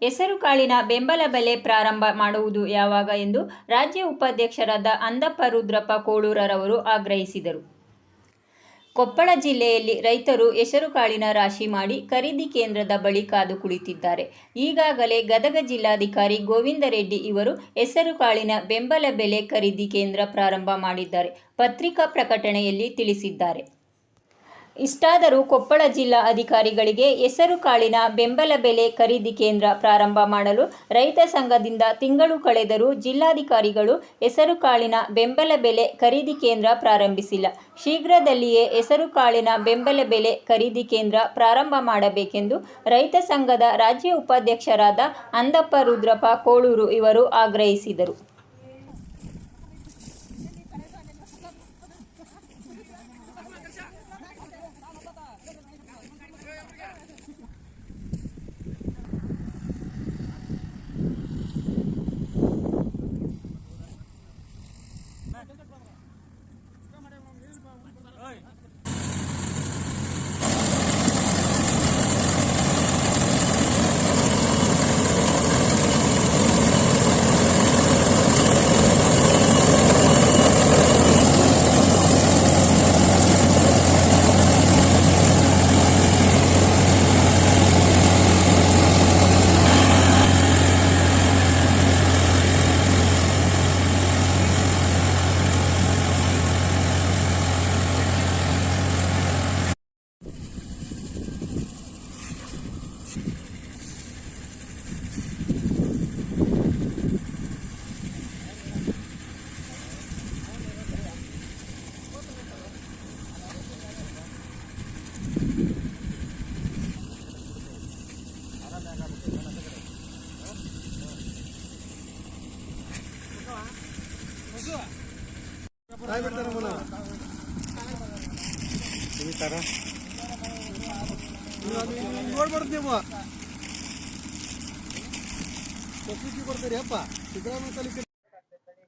ಹೆಸರುಕಾಳಿನ ಬೆಂಬಲ ಬೆಲೆ ಪ್ರಾರಂಭ ಮಾಡುವುದು ಯಾವಾಗ ಎಂದು ರಾಜ್ಯ ಉಪಾಧ್ಯಕ್ಷರಾದ ಅಂದಪ್ಪ ರುದ್ರಪ್ಪ ಕೋಳೂರರವರು ಆಗ್ರಹಿಸಿದರು. ಕೊಪ್ಪಳ ಜಿಲ್ಲೆಯಲ್ಲಿ ರೈತರು ಹೆಸರುಕಾಳಿನ ರಾಶಿ ಮಾಡಿ ಖರೀದಿ ಕೇಂದ್ರದ ಬಳಿ ಕಾದು ಕುಳಿತಿದ್ದಾರೆ. ಈಗಾಗಲೇ ಗದಗ ಜಿಲ್ಲಾಧಿಕಾರಿ ಗೋವಿಂದ ರೆಡ್ಡಿ ಇವರು ಹೆಸರುಕಾಳಿನ ಬೆಂಬಲ ಬೆಲೆ ಖರೀದಿ ಕೇಂದ್ರ ಪ್ರಾರಂಭ ಮಾಡಿದ್ದಾರೆ. ಪತ್ರಿಕಾ ಪ್ರಕಟಣೆಯಲ್ಲಿ ತಿಳಿಸಿದ್ದಾರೆ. ಇಷ್ಟಾದರೂ ಕೊಪ್ಪಳ ಜಿಲ್ಲಾ ಅಧಿಕಾರಿಗಳಿಗೆ ಹೆಸರುಕಾಳಿನ ಬೆಂಬಲ ಬೆಲೆ ಖರೀದಿ ಕೇಂದ್ರ ಪ್ರಾರಂಭ ಮಾಡಲು ರೈತ ಸಂಘದಿಂದ ತಿಂಗಳು ಕಳೆದರೂ ಜಿಲ್ಲಾಧಿಕಾರಿಗಳು ಹೆಸರುಕಾಳಿನ ಬೆಂಬಲ ಬೆಲೆ ಖರೀದಿ ಕೇಂದ್ರ ಪ್ರಾರಂಭಿಸಿಲ್ಲ. ಶೀಘ್ರದಲ್ಲಿಯೇ ಹೆಸರುಕಾಳಿನ ಬೆಂಬಲ ಬೆಲೆ ಖರೀದಿ ಕೇಂದ್ರ ಪ್ರಾರಂಭ ಮಾಡಬೇಕೆಂದು ರೈತ ಸಂಘದ ರಾಜ್ಯ ಉಪಾಧ್ಯಕ್ಷರಾದ ಅಂದಪ್ಪ ರುದ್ರಪ್ಪ ಕೋಳೂರು ಇವರು ಆಗ್ರಹಿಸಿದರು.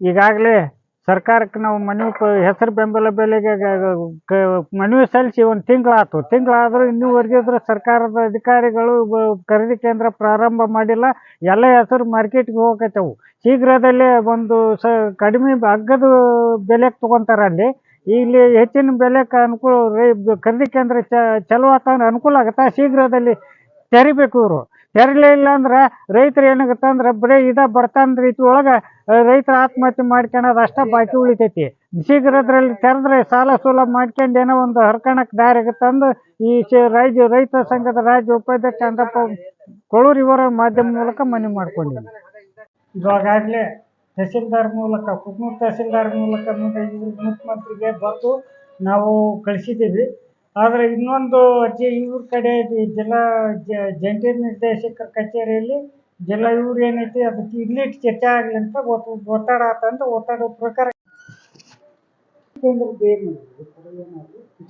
ಈಗಾಗಲೇ ಸರ್ಕಾರಕ್ಕೆ ನಾವು ಹೆಸರು ಬೆಂಬಲ ಬೆಲೆಗೆ ಮನವಿ ಸಲ್ಲಿಸಿ ಒಂದು ತಿಂಗಳಾದರೂ ಇನ್ನೂವರೆಗೆ ಸರ್ಕಾರದ ಅಧಿಕಾರಿಗಳು ಖರೀದಿ ಕೇಂದ್ರ ಪ್ರಾರಂಭ ಮಾಡಿಲ್ಲ. ಎಲ್ಲ ಹೆಸರು ಮಾರ್ಕೆಟ್ಗೆ ಹೋಗಕತ್ತವು. ಶೀಘ್ರದಲ್ಲೇ ಒಂದು ಕಡಿಮೆ ಅಗ್ಗದ ಬೆಲೆಗೆ ತೊಗೊತಾರೆ. ಅಲ್ಲಿ ಇಲ್ಲಿ ಹೆಚ್ಚಿನ ಬೆಲೆಗೆ ಅನುಕೂಲ ಖರೀದಿ ಕೇಂದ್ರ ಚಲೋ ಆತಂದ್ರೆ ಅನುಕೂಲ ಆಗುತ್ತೆ. ಶೀಘ್ರದಲ್ಲಿ ತೆರಿಬೇಕು. ಇವರು ತೆರಲಿಲ್ಲ ಅಂದ್ರೆ ರೈತರು ಏನಾಗುತ್ತೆ ಅಂದ್ರೆ ಬರೀ ಬರ್ತಾನ ರೀತಿ ಒಳಗೆ ರೈತರ ಆತ್ಮಹತ್ಯೆ ಮಾಡ್ಕೊಳ್ಳೋದು ಅಷ್ಟೇ ಬಾಕಿ ಉಳಿತೈತಿ. ಶೀಘ್ರದ್ರಲ್ಲಿ ತೆರೆದ್ರೆ ಸಾಲ ಸೂಲ ಮಾಡ್ಕೊಂಡು ಏನೋ ಒಂದು ಹರ್ಕಣಕ್ಕೆ ದಾರಿ ಆಗುತ್ತೆ ಅಂದು ಈ ರೈತ ಸಂಘದ ರಾಜ್ಯ ಉಪಾಧ್ಯಕ್ಷ ಅಂದಪ್ಪ ಕೋಳೂರು ಇವರ ಮಾಧ್ಯಮ ಮೂಲಕ ಮನವಿ ಮಾಡ್ಕೊಂಡಿದ್ದೀನಿ. ಇವಾಗಲೇ ತಹಸೀಲ್ದಾರ್ ಮೂಲಕ ಕುಕ್ನೂರು ತಹಸೀಲ್ದಾರ್ ಮೂಲಕ ಮುಖ್ಯಮಂತ್ರಿಗೆ ಬರೆದು ನಾವು ಕಳಿಸಿದ್ದೀವಿ. ಆದರೆ ಇನ್ನೊಂದು ಅರ್ಜಿ ಇವ್ರ ಕಡೆ ಜಿಲ್ಲಾ ಜಂಟಿ ನಿರ್ದೇಶಕರ ಕಚೇರಿಯಲ್ಲಿ ಜಿಲ್ಲಾ ಇವ್ರು ಏನೈತಿ ಅದಕ್ಕೆ ಇಲ್ಲಿ ಚರ್ಚೆ ಆಗಲಿ ಅಂತ ಒತ್ತಡ ಆತಂತ ಒತ್ತಡ ಪ್ರಕಾರ.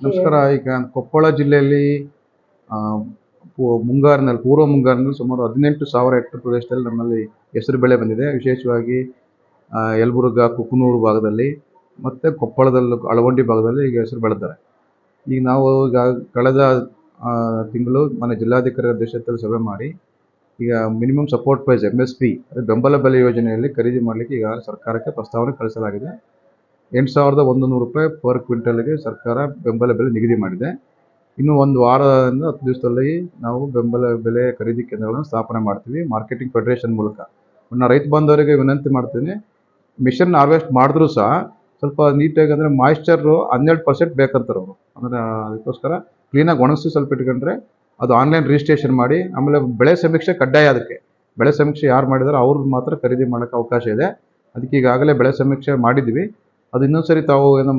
ನಮಸ್ಕಾರ. ಈಗ ಕೊಪ್ಪಳ ಜಿಲ್ಲೆಯಲ್ಲಿ ಪೂರ್ವ ಮುಂಗಾರಿನಲ್ಲಿ ಸುಮಾರು 18,000 ಹೆಕ್ಟೇರ್ ಪ್ರದೇಶದಲ್ಲಿ ನಮ್ಮಲ್ಲಿ ಹೆಸರು ಬೆಳೆ ಬಂದಿದೆ. ವಿಶೇಷವಾಗಿ ಯಲಬುರ್ಗಾ, ಕುಕನೂರು ಭಾಗದಲ್ಲಿ ಮತ್ತು ಕೊಪ್ಪಳದಲ್ಲೂ ಅಳವಂಡಿ ಭಾಗದಲ್ಲಿ ಈಗ ಹೆಸರು ಬೆಳೆದಿದ್ದಾರೆ. ಈಗ ನಾವು ಕಳೆದ ತಿಂಗಳು ಮನೆ ಜಿಲ್ಲಾಧಿಕಾರಿ ಅಧ್ಯಕ್ಷತೆಯಲ್ಲಿ ಸಭೆ ಮಾಡಿ ಈಗ ಮಿನಿಮಮ್ ಸಪೋರ್ಟ್ ಪ್ರೈಸ್ MSP ಬೆಂಬಲ ಬೆಲೆ ಯೋಜನೆಯಲ್ಲಿ ಖರೀದಿ ಮಾಡಲಿಕ್ಕೆ ಈಗ ಸರ್ಕಾರಕ್ಕೆ ಪ್ರಸ್ತಾವನೆ ಕಳಿಸಲಾಗಿದೆ. 8,100 ರೂಪಾಯಿ ಪರ್ ಕ್ವಿಂಟಲ್ಗೆ ಸರ್ಕಾರ ಬೆಂಬಲ ಬೆಲೆ ನಿಗದಿ ಮಾಡಿದೆ. ಇನ್ನು ಒಂದು ವಾರದಿಂದ 10 ದಿವಸದಲ್ಲಿ ನಾವು ಬೆಂಬಲ ಬೆಲೆ ಖರೀದಿ ಕೇಂದ್ರಗಳನ್ನು ಸ್ಥಾಪನೆ ಮಾಡ್ತೀವಿ ಮಾರ್ಕೆಟಿಂಗ್ ಫೆಡರೇಷನ್ ಮೂಲಕ. ನಾನು ರೈತ ಬಾಂಧವರಿಗೆ ವಿನಂತಿ ಮಾಡ್ತೀನಿ, ಮಿಷನ್ ಹಾರ್ವೆಸ್ಟ್ ಮಾಡಿದ್ರೂ ಸಹ ಸ್ವಲ್ಪ ನೀಟಾಗಿ ಅಂದರೆ ಮಾಯಿಶ್ಚರು 12% ಬೇಕಂತಾರೆ ಅವರು. ಅಂದರೆ ಅದಕ್ಕೋಸ್ಕರ ಕ್ಲೀನಾಗಿ ಒಣಗಿಸಿ ಸ್ವಲ್ಪ ಇಟ್ಕೊಂಡ್ರೆ ಅದು ಆನ್ಲೈನ್ ರಿಜಿಸ್ಟ್ರೇಷನ್ ಮಾಡಿ ಆಮೇಲೆ ಬೆಳೆ ಸಮೀಕ್ಷೆ ಕಡ್ಡಾಯ. ಅದಕ್ಕೆ ಬೆಳೆ ಸಮೀಕ್ಷೆ ಯಾರು ಮಾಡಿದಾರೋ ಅವ್ರಿಗೆ ಮಾತ್ರ ಖರೀದಿ ಮಾಡೋಕ್ಕೆ ಅವಕಾಶ ಇದೆ. ಅದಕ್ಕೆ ಈಗಾಗಲೇ ಬೆಳೆ ಸಮೀಕ್ಷೆ ಮಾಡಿದ್ವಿ. ಅದು ಇನ್ನೊಂದು ಸರಿ ತಾವು ಏನೋ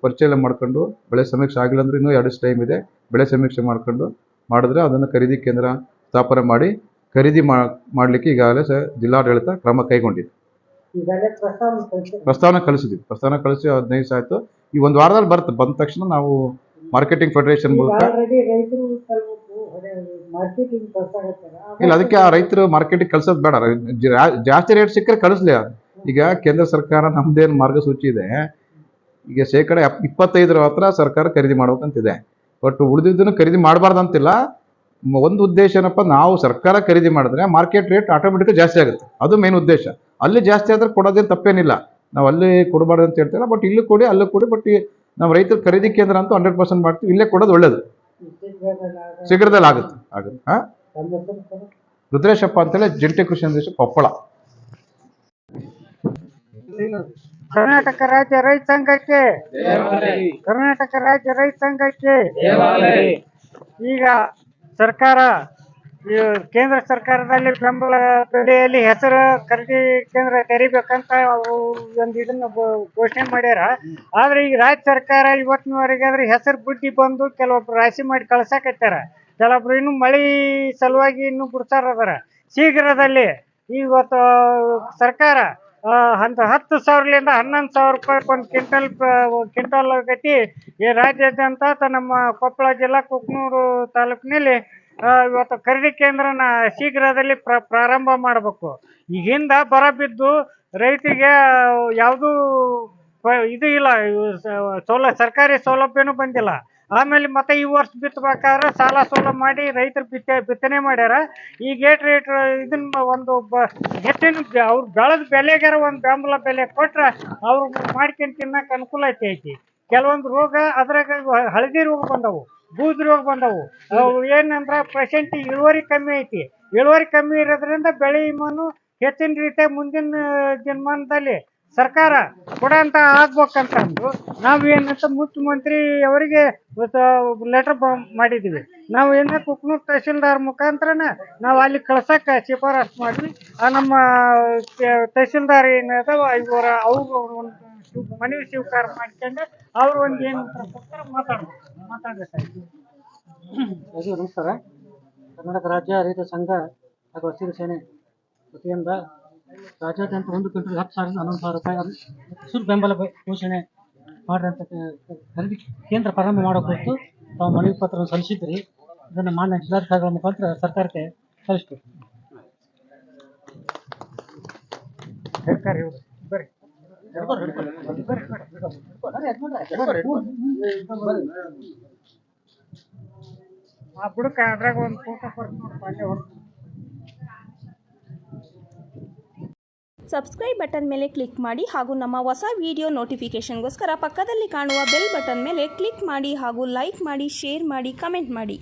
ಪರಿಚಯ ಮಾಡ್ಕೊಂಡು ಬೆಳೆ ಸಮೀಕ್ಷೆ ಆಗಿಲ್ಲ ಅಂದರೆ ಇನ್ನೂ 2 ದಿವಸ ಟೈಮ್ ಇದೆ. ಬೆಳೆ ಸಮೀಕ್ಷೆ ಮಾಡಿದ್ರೆ ಅದನ್ನು ಖರೀದಿ ಕೇಂದ್ರ ಸ್ಥಾಪನೆ ಮಾಡಿ ಖರೀದಿ ಮಾಡಲಿಕ್ಕೆ ಈಗಾಗಲೇ ಜಿಲ್ಲಾಡಳಿತ ಕ್ರಮ ಕೈಗೊಂಡಿದೆ. ಪ್ರಸ್ತಾವನೆ ಕಳಿಸಿ 15 ದಿವಸ ಆಯಿತು. ಈ ಒಂದು ವಾರದಲ್ಲಿ ಬರುತ್ತೆ. ಬಂದ ತಕ್ಷಣ ನಾವು ಮಾರ್ಕೆಟಿಂಗ್ ಫೆಡರೇಷನ್ ಮೂಲಕ ಇಲ್ಲ ಅದಕ್ಕೆ ಆ ರೈತರು ಮಾರ್ಕೆಟಿಗೆ ಕಳ್ಸೋದು ಬೇಡ. ಜಾಸ್ತಿ ರೇಟ್ ಸಿಕ್ಕರೆ ಕಳಿಸ್ಲಿ. ಈಗ ಕೇಂದ್ರ ಸರ್ಕಾರ ನಮ್ದೇನು ಮಾರ್ಗಸೂಚಿ ಇದೆ, ಈಗ 25% ಹತ್ರ ಸರ್ಕಾರ ಖರೀದಿ ಮಾಡ್ಬೇಕಂತಿದೆ. ಬಟ್ ಉಳಿದಿದ್ದನ್ನು ಖರೀದಿ ಮಾಡಬಾರ್ದು ಅಂತಿಲ್ಲ. ಒಂದು ಉದ್ದೇಶ ಏನಪ್ಪ, ನಾವು ಸರ್ಕಾರ ಖರೀದಿ ಮಾಡಿದ್ರೆ ಮಾರ್ಕೆಟ್ ರೇಟ್ ಆಟೋಮೆಟಿಕ್ ಜಾಸ್ತಿ ಆಗುತ್ತೆ, ಅದು ಮೇನ್ ಉದ್ದೇಶ. ಅಲ್ಲಿ ಜಾಸ್ತಿ ಆದರೆ ಕೊಡೋದೇನು ತಪ್ಪೇನಿಲ್ಲ, ನಾವು ಅಲ್ಲಿ ಕೊಡಬಾರ್ದು ಅಂತ ಹೇಳ್ತಿಲ್ಲ. ಬಟ್ ಇಲ್ಲಿ ಕೊಡಿ, ಅಲ್ಲೂ ಕೊಡಿ. ಬಟ್ ನಮ್ಮ ರೈತರ ಖರೀದಿ ಕೇಂದ್ರ ಅಂತೂ 100% ಮಾಡ್ತೀವಿ, ಇಲ್ಲೇ ಕೊಡೋದು ಒಳ್ಳೇದು. ಶೀಘ್ರದಲ್ಲಿ ಆಗುತ್ತೆ. ಹಾಂ, ರುದ್ರೇಶಪ್ಪ ಅಂತೇಳಿ, ಜಂಟಿ ಕೃಷಿ ನಿರ್ದೇಶಕ, ಕೊಪ್ಪಳ. ಕರ್ನಾಟಕ ರಾಜ್ಯ ರೈತ ಸಂಘಕ್ಕೆ, ಕರ್ನಾಟಕ ರಾಜ್ಯ ರೈತ ಸಂಘಕ್ಕೆ. ಈಗ ಸರ್ಕಾರ, ಕೇಂದ್ರ ಸರ್ಕಾರದಲ್ಲಿ ಬೆಂಬಲ ಬೆಲೆಯಲ್ಲಿ ಹೆಸರು ಖರೀದಿ ಕೇಂದ್ರ ತೆರಿಬೇಕಂತ ಒಂದು ಇದನ್ನ ಘೋಷಣೆ ಮಾಡ್ಯಾರ. ಆದ್ರೆ ಈಗ ರಾಜ್ಯ ಸರ್ಕಾರ ಇವತ್ತಿನವರೆಗೆ ಆದ್ರೆ ಹೆಸರು ಬುಡ್ಡಿ ಬಂದು ಕೆಲವೊಬ್ರು ರಾಶಿ ಮಾಡಿ ಕಳ್ಸಾಕತ್ತಾರ, ಕೆಲವೊಬ್ರು ಇನ್ನು ಮಳಿ ಸಲುವಾಗಿ ಇನ್ನೂ ಬಿಡ್ತಾರ ಅದಾರ. ಶೀಘ್ರದಲ್ಲಿ ಇವತ್ತು ಸರ್ಕಾರ 10,000ರಿಂದ 11,000 ರೂಪಾಯಿ ಒಂದು ಕ್ವಿಂಟಲ್ ಗತಿ ಈ ರಾಜ್ಯಾದ್ಯಂತ ನಮ್ಮ ಕೊಪ್ಪಳ ಜಿಲ್ಲಾ ಕುಕ್ನೂರು ತಾಲೂಕಿನಲ್ಲಿ ಇವತ್ತು ಖರೀದಿ ಕೇಂದ್ರನ ಶೀಘ್ರದಲ್ಲಿ ಪ್ರಾರಂಭ ಮಾಡಬೇಕು. ಈಗಿಂದ ಬರ ಬಿದ್ದು ರೈತರಿಗೆ ಯಾವುದೂ ಇದು ಇಲ್ಲ, ಸರ್ಕಾರಿ ಸೌಲಭ್ಯನೂ ಬಂದಿಲ್ಲ. ಆಮೇಲೆ ಮತ್ತೆ ಈ ವರ್ಷ ಬಿತ್ತಬೇಕಾದ್ರೆ ಸಾಲ ಸೋಲ ಮಾಡಿ ರೈತರು ಬಿತ್ತನೆ ಮಾಡ್ಯಾರ. ಈಗ ರೇಟ್ ಇದನ್ನ ಒಂದು ಹೆಚ್ಚಿನ ಅವ್ರು ಬೆಳೆದ ಬೆಲೆಗಾರ ಒಂದು ಬೆಂಬಲ ಬೆಲೆ ಕೊಟ್ರೆ ಅವ್ರು ಮಾಡ್ಕೊಂಡು ತಿನ್ನಕ್ಕೆ ಅನುಕೂಲ ಐತಿ. ಕೆಲವೊಂದು ರೋಗ ಅದ್ರಾಗ ಹಳದಿ ರೋಗ ಬಂದವು, ಬೂದ್ ರೋಗ ಬಂದವು. ಅವು ಏನಂದ್ರೆ ಪ್ರೆಸೆಂಟ್ ಇಳುವರಿ ಕಮ್ಮಿ ಐತಿ. ಇಳುವರಿ ಕಮ್ಮಿ ಇರೋದ್ರಿಂದ ಬೆಳೆ ವಿಮಾನು ಹೆಚ್ಚಿನ ರೀತಿಯ ಮುಂದಿನ ದಿನಮಾನದಲ್ಲಿ ಸರ್ಕಾರ ಕೊಡಂತ ಆಗ್ಬೇಕಂತಂದು ನಾವೇನಂತ ಮುಖ್ಯಮಂತ್ರಿ ಅವರಿಗೆ ಲೆಟರ್ ಮಾಡಿದ್ದೀವಿ. ನಾವು ಏನ ಕುಕ್ನೂರು ತಹಶೀಲ್ದಾರ್ ಮುಖಾಂತರನ ನಾವು ಅಲ್ಲಿ ಕಳ್ಸಕ್ಕೆ ಶಿಫಾರಸು ಮಾಡಿದ್ವಿ. ನಮ್ಮ ತಹಶೀಲ್ದಾರ್ ಏನದ ಇವರ ಅವ್ರು ಒಂದು ಮನವಿ ಸ್ವೀಕಾರ ಮಾಡ್ಕೊಂಡು ಅವರು ಒಂದು ಏನು ಮಾತಾಡ್ಬೇಕಾಯ್ತು. ನಮಸ್ಕಾರ. ಕರ್ನಾಟಕ ರಾಜ್ಯ ರೈತ ಸಂಘ ಹಾಗೂ ಹಸಿರು ಸೇನೆ ವತಿಯಿಂದ ರಾಜ್ಯಾದ್ಯಂತ 1 ಕ್ವಿಂಟಲ್ 10,000ರಿಂದ 11,000 ರೂಪಾಯಿ ಹೆಸರು ಬೆಂಬಲ ಘೋಷಣೆ ಮಾಡಿದಂಥ ಖರೀದಿ ಕೇಂದ್ರ ಪ್ರಾರಂಭ ಮಾಡೋ ಕುರಿತು ತಾವು ಮನವಿ ಪತ್ರವನ್ನು ಸಲ್ಲಿಸಿದ್ರಿ. ಇದನ್ನು ಮಾನ್ಯ ಜಿಲ್ಲಾಧಿಕಾರಿಗಳ ಮುಖಾಂತರ ಸರ್ಕಾರಕ್ಕೆ ಸಲ್ಲಿಸ್ಬೇಕು. ಬುಡಕ ಅದ್ರಾಗ ಒಂದು ಫೋಟೋ ಸಬ್ಸ್ಕ್ರೈಬ್ ಬಟನ್ ಮೇಲೆ ಕ್ಲಿಕ್ ಮಾಡಿ ಹಾಗೂ ನಮ್ಮ ಹೊಸ ವಿಡಿಯೋ ನೋಟಿಫಿಕೇಷನ್ಗೋಸ್ಕರ ಪಕ್ಕದಲ್ಲಿ ಕಾಣುವ ಬೆಲ್ ಬಟನ್ ಮೇಲೆ ಕ್ಲಿಕ್ ಮಾಡಿ ಹಾಗೂ ಲೈಕ್ ಮಾಡಿ, ಶೇರ್ ಮಾಡಿ, ಕಮೆಂಟ್ ಮಾಡಿ.